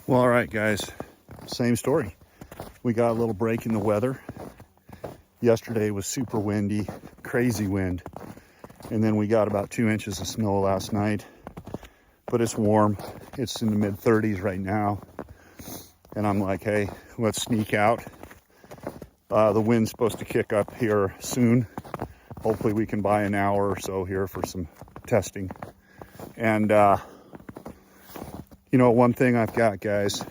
Well, all right, guys, same story. We got a little break in the weather. Yesterday was super windy, crazy wind. And then we got about 2 inches of snow last night. But it's warm. It's in the mid 30s right now. And I'm like, hey, let's sneak out. The wind's supposed to kick up here soon. Hopefully we can buy an hour or so here for some testing. And, you know, one thing I've got, guys,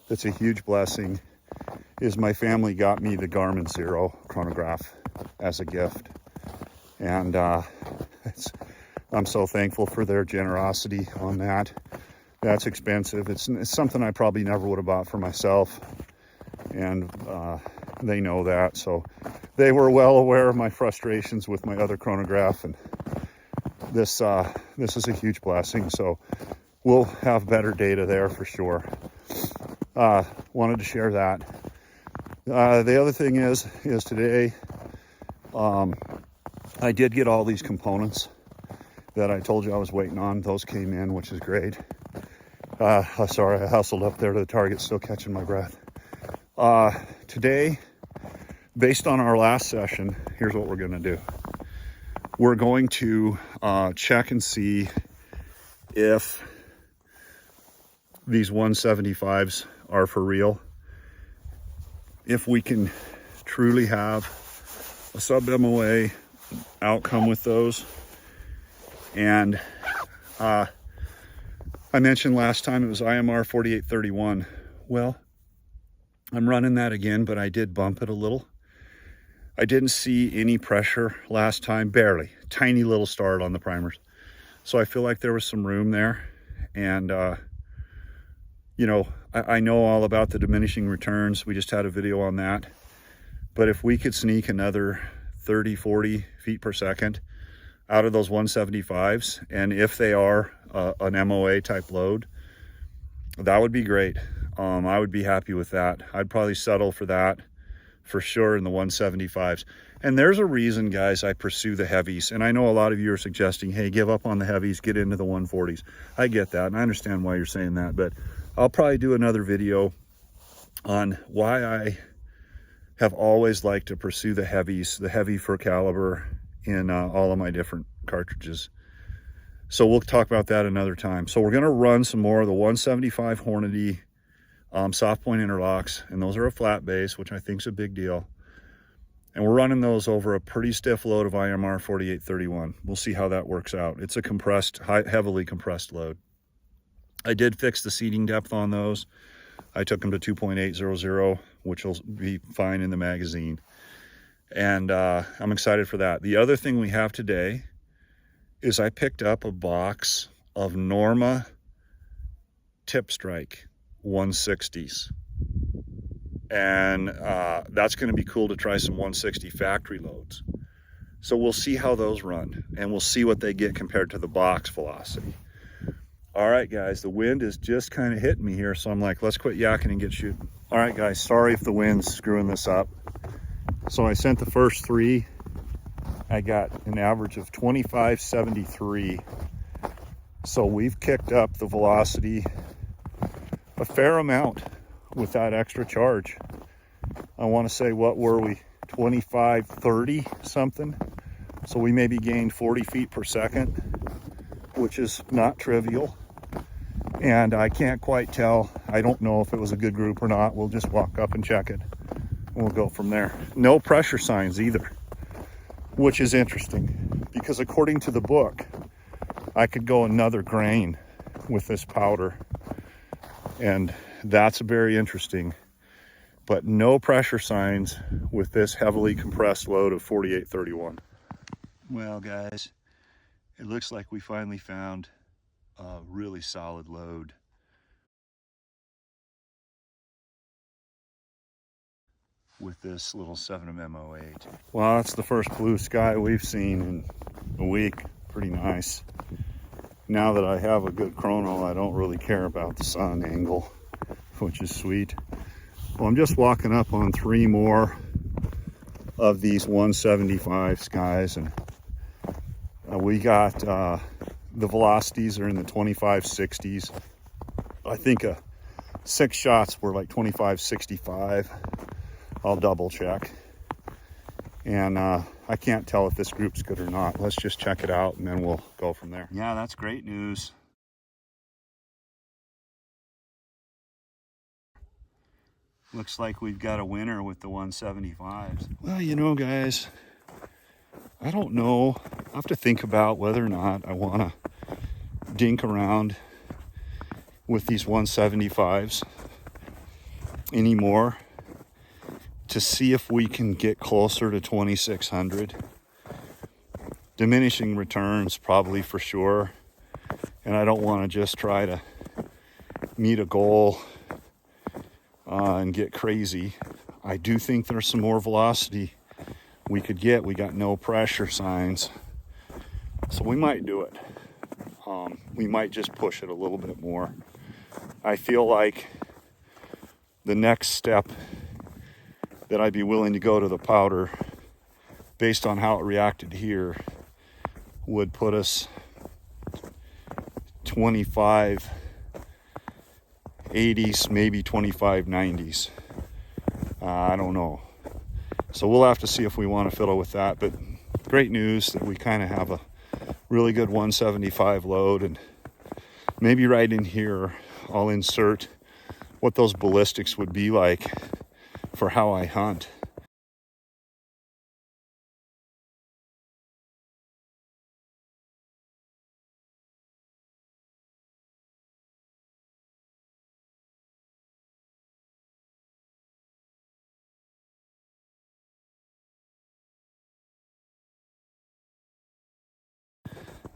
that's a huge blessing is my family got me the Garmin Zero chronograph as a gift. And I'm so thankful for their generosity on that. That's expensive. It's something I probably never would have bought for myself. And they know that. So they were well aware of my frustrations with my other chronograph. And this is a huge blessing. So we'll have better data there for sure. Wanted to share that. The other thing is today, I did get all these components that I told you I was waiting on. Those came in, which is great. Sorry, I hustled up there to the Target, still catching my breath. Today, based on our last session, here's what we're gonna do. We're going to check and see if these 175s are for real. If we can truly have a sub MOA outcome with those. And I mentioned last time it was IMR 4831. Well, I'm running that again, but I did bump it a little. I didn't see any pressure last time, barely. Tiny little start on the primers. So I feel like there was some room there. And you know, I know all about the diminishing returns. We just had a video on that. But if we could sneak another 30, 40 feet per second out of those 175s, and if they are an MOA type load, that would be great. I would be happy with that. I'd probably settle for that for sure in the 175s. And there's a reason, guys, I pursue the heavies. And I know a lot of you are suggesting, hey, give up on the heavies, get into the 140s. I get that, and I understand why you're saying that, but I'll probably do another video on why I have always liked to pursue the heavies, the heavy for caliber in all of my different cartridges. So we'll talk about that another time. So we're gonna run some more of the 175 Hornady soft point interlocks, and those are a flat base, which I think is a big deal. And we're running those over a pretty stiff load of IMR 4831. We'll see how that works out. It's a compressed, heavily compressed load. I did fix the seating depth on those. I took them to 2.800, which will be fine in the magazine. And I'm excited for that. The other thing we have today is I picked up a box of Norma Tipstrike 160s. And that's gonna be cool to try some 160 factory loads. So we'll see how those run, and we'll see what they get compared to the box velocity. All right, guys, the wind is just kind of hitting me here, so I'm like, let's quit yakking and get shooting. All right, guys, sorry if the wind's screwing this up. So I sent the first three. I got an average of 25.73. So we've kicked up the velocity a fair amount with that extra charge. I want to say, what were we? 25.30 something. So we maybe gained 40 feet per second, which is not trivial. And I can't quite tell. I don't know if it was a good group or not. We'll just walk up and check it. And we'll go from there. No pressure signs either, which is interesting because according to the book, I could go another grain with this powder. And that's very interesting. But no pressure signs with this heavily compressed load of 4831. Well, guys, it looks like we finally found a really solid load. With this little 7MO8. Well, that's the first blue sky we've seen in a week. Pretty nice. Now that I have a good chrono, I don't really care about the sun angle, which is sweet. Well, I'm just walking up on three more of these 175 skies, and we got the velocities are in the 2560s. I think a 6 shots were like 25.65. I'll double check. And I can't tell if this group's good or not. Let's just check it out and then we'll go from there. Yeah, that's great news. Looks like we've got a winner with the 175s. Well, you know, guys, I don't know. I have to think about whether or not I want to dink around with these 175s anymore to see if we can get closer to 2600. Diminishing returns probably for sure, and I don't want to just try to meet a goal and get crazy. I do think there's some more velocity we could get. We got no pressure signs, so we might do it. We might just push it a little bit more. I feel like the next step that I'd be willing to go to the powder, based on how it reacted here, would put us 2580s, maybe 2590s. I don't know. So we'll have to see if we want to fiddle with that. But great news that we kind of have a really good 175 load, and maybe right in here I'll insert what those ballistics would be like for how I hunt.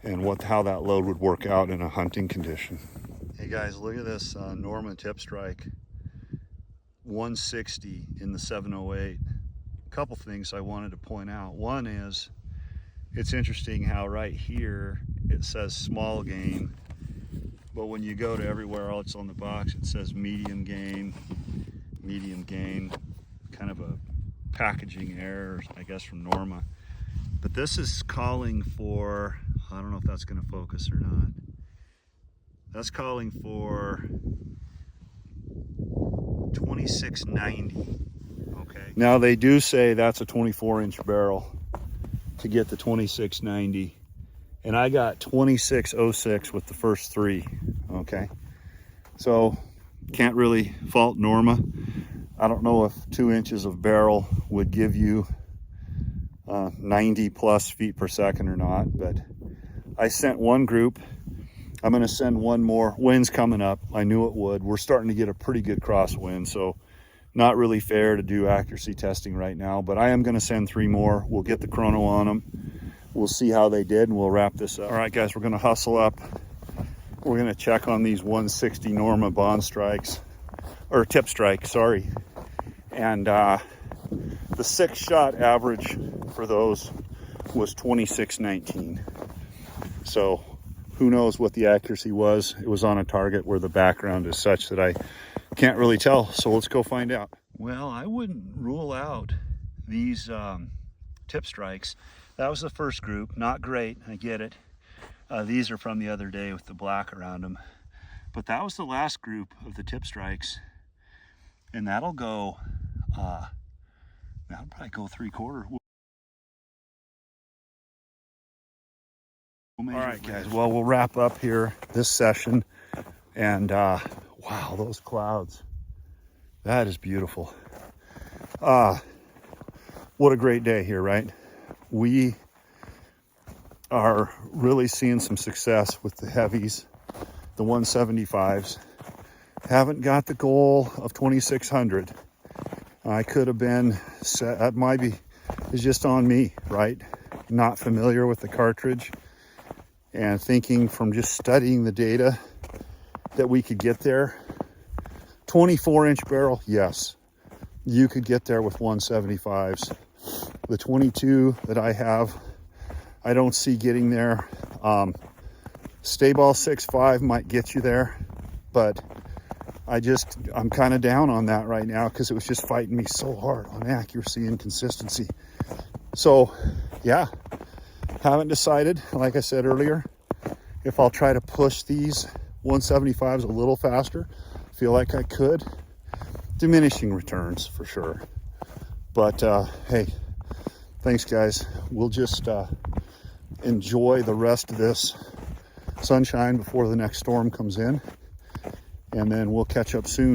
And how that load would work out in a hunting condition. Hey guys, look at this Norma Tipstrike 160 in the 708. A couple things I wanted to point out. One is, it's interesting how right here it says small game, but when you go to everywhere else on the box it says medium game, kind of a packaging error, I guess, from Norma. But this is calling for, I don't know if that's going to focus or not. That's calling for 2690. Okay. Now they do say that's a 24-inch barrel to get the 2690, and I got 2606 with the first 3. Okay. So can't really fault Norma. I don't know if 2 inches of barrel would give you 90 plus feet per second or not, but I sent one group. I'm going to send one more. Wind's coming up. I knew it would. We're starting to get a pretty good crosswind, so not really fair to do accuracy testing right now, but I am going to send 3 more. We'll get the chrono on them. We'll see how they did, and we'll wrap this up. All right, guys, we're going to hustle up. We're going to check on these 160 Norma Bond Strikes, or Tipstrike, sorry. And the 6-shot average for those was 2619. So who knows what the accuracy was. It was on a target where the background is such that I can't really tell. So let's go find out. Well, I wouldn't rule out these Tipstrikes. That was the first group. Not great, I get it. These are from the other day with the black around them. But that was the last group of the Tipstrikes. And that'll go, that'll probably go 3/4. All right, guys, well, we'll wrap up here this session. And wow, those clouds, that is beautiful. What a great day here, right? We are really seeing some success with the heavies, the 175s. Haven't got the goal of 2600. I could have been set, that might be, is just on me, right? Not familiar with the cartridge, and thinking from just studying the data that we could get there. 24-inch barrel, yes, you could get there with 175s. The 22 that I have, I don't see getting there. Stay ball 6.5 might get you there, but I'm kind of down on that right now because it was just fighting me so hard on accuracy and consistency. So yeah, haven't decided, like I said earlier, if I'll try to push these 175s a little faster. feel like I could. Diminishing returns for sure. But hey, thanks guys. We'll just enjoy the rest of this sunshine before the next storm comes in, and then we'll catch up soon.